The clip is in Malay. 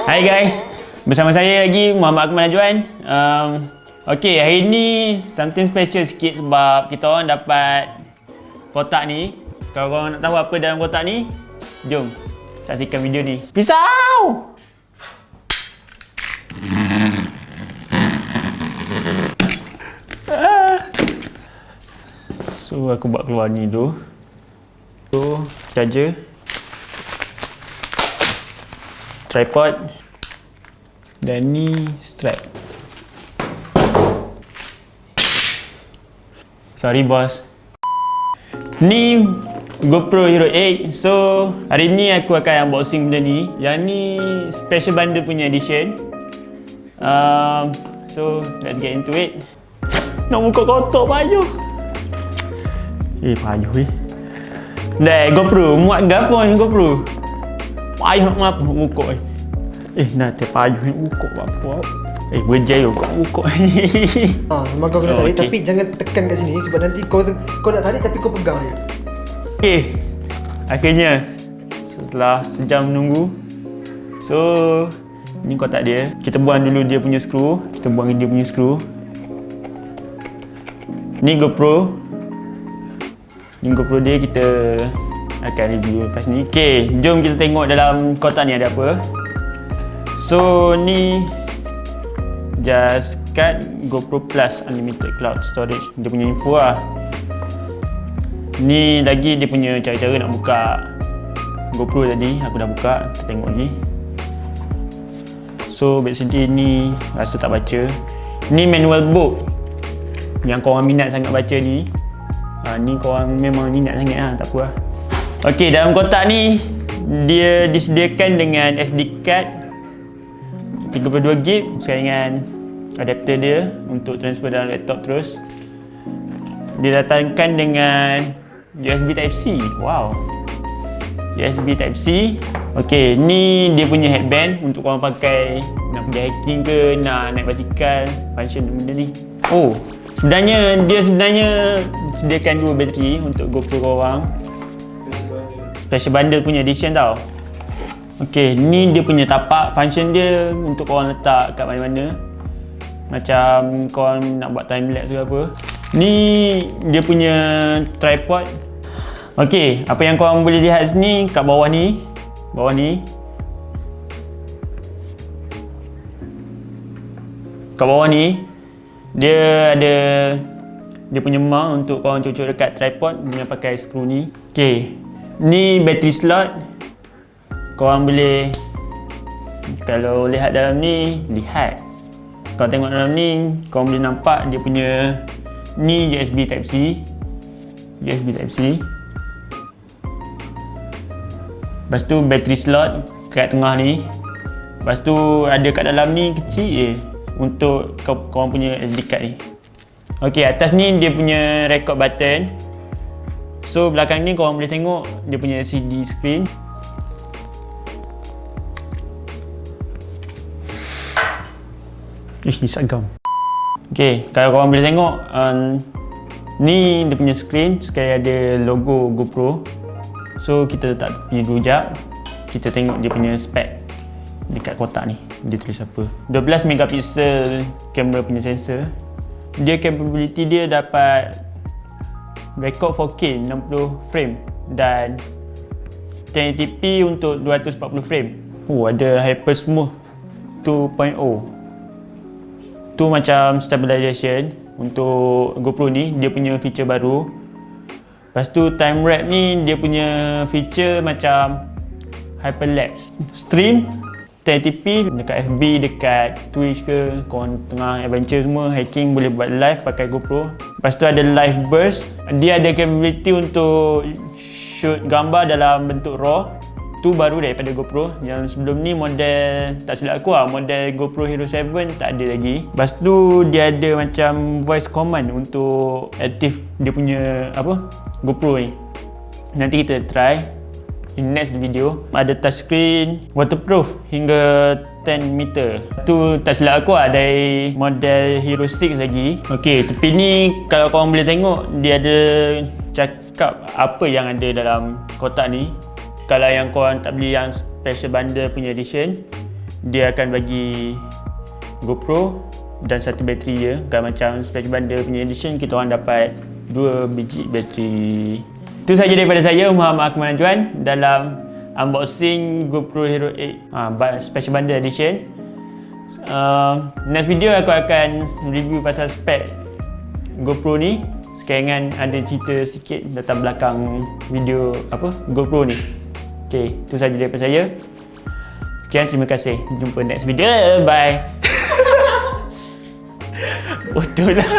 Hai guys, bersama saya lagi Muhammad Akmal Najwan. Okay, hari ni something special sikit sebab kita orang dapat kotak ni. Kalau korang nak tahu apa dalam kotak ni, jom saksikan video ni. Pisau! So aku buat keluar ni dulu. So charger, tripod, dan ni strap. Sorry bos. Ni GoPro Hero 8. So hari ni aku akan unboxing benda ni. Yang ni special bundle punya edition. So let's get into it. Nak buka kotak payuh. Payuh dah GoPro, muat gapo ni GoPro? Payuh nak apa buka nanti payuh ni buka apa? Berjaya kau buka. Memang kau kena tarik, tapi jangan tekan kat sini sebab nanti kau nak tarik tapi kau pegang je. Okay, akhirnya setelah sejam menunggu, so ni kotak dia. Kita buang dulu dia punya skru. Ni GoPro. Ni GoPro dia kita akan review lepas ni. Okay, jom kita tengok dalam kotak ni ada apa. So ni just card GoPro Plus Unlimited Cloud Storage. Dia punya info lah. Ni lagi dia punya cara-cara nak buka GoPro tadi. Aku dah buka, kita tengok lagi. So back sini ni rasa tak baca. Ni manual book yang korang minat sangat baca ni. Ni korang memang minat sangat lah, tak apa lah. Ok, dalam kotak ni dia disediakan dengan SD card 32GB sesuai dengan adapter dia untuk transfer dalam laptop terus. Dia datangkan dengan USB Type-C. Wow, USB Type-C. Ok, ni dia punya headband untuk korang pakai nak pergi hiking ke, nak naik basikal, function benda ni. Dia sebenarnya sediakan dua bateri untuk GoPro korang. Special bundle punya edition tau. Ok, ni dia punya tapak. Function dia untuk korang letak kat mana-mana. Macam korang nak buat time lapse ke apa. Ni dia punya tripod. Ok, apa yang korang boleh lihat sini kat bawah ni. Kat bawah ni dia ada dia punya mount untuk korang cocok dekat tripod dengan pakai skru ni. Ok, ni battery slot. Korang boleh, kalau lihat dalam ni, kalau tengok dalam ni, korang boleh nampak dia punya ni USB Type-C. Lepas tu battery slot kat tengah ni. Lepas tu ada kat dalam ni kecil untuk korang punya SD card ni. Ok, atas ni dia punya record button. So belakang ni korang boleh tengok dia punya LCD screen. Ni sagam. Ok, kalau korang boleh tengok ni dia punya screen. Sekali ada logo GoPro. So kita letak tepi dulu jap. Kita tengok dia punya spek dekat kotak ni. Dia tulis apa? 12 megapiksel kamera punya sensor. Dia capability dia dapat record 4K 60 frame dan 1080p untuk 240 frame. Ada Hyper Smooth 2.0. Tu macam stabilization untuk GoPro ni, dia punya feature baru. Lepas tu time wrap ni dia punya feature macam hyperlapse. Stream 1080p dekat FB, dekat Twitch ke, korang tengah adventure semua, hiking, boleh buat live pakai GoPro. Lepas tu ada live burst. Dia ada capability untuk shoot gambar dalam bentuk RAW. Tu baru daripada GoPro. Yang sebelum ni model, tak silap aku model GoPro Hero 7 tak ada lagi. Lepas tu dia ada macam voice command untuk aktif dia punya GoPro ni. Nanti kita try in next video. Ada touchscreen, waterproof hingga 10 meter. Tu tak silap aku dari model Hero 6 lagi. Ok, tepi ni kalau korang boleh tengok, dia ada cakap apa yang ada dalam kotak ni. kalau yang korang tak beli yang special bundle punya edition, dia akan bagi GoPro dan satu bateri je. Kalau macam special bundle punya edition, kita orang dapat 2 biji bateri. Itu saja daripada saya, Muhammad Akmal Najwan, dalam unboxing GoPro Hero 8 special bundle edition. Next video aku akan review pasal spek GoPro ni. Sekarang ada cerita sikit latar belakang video GoPro ni. Okay, itu saja daripada saya. Sekian, terima kasih. Jumpa next video. Bye. Bodoh lah.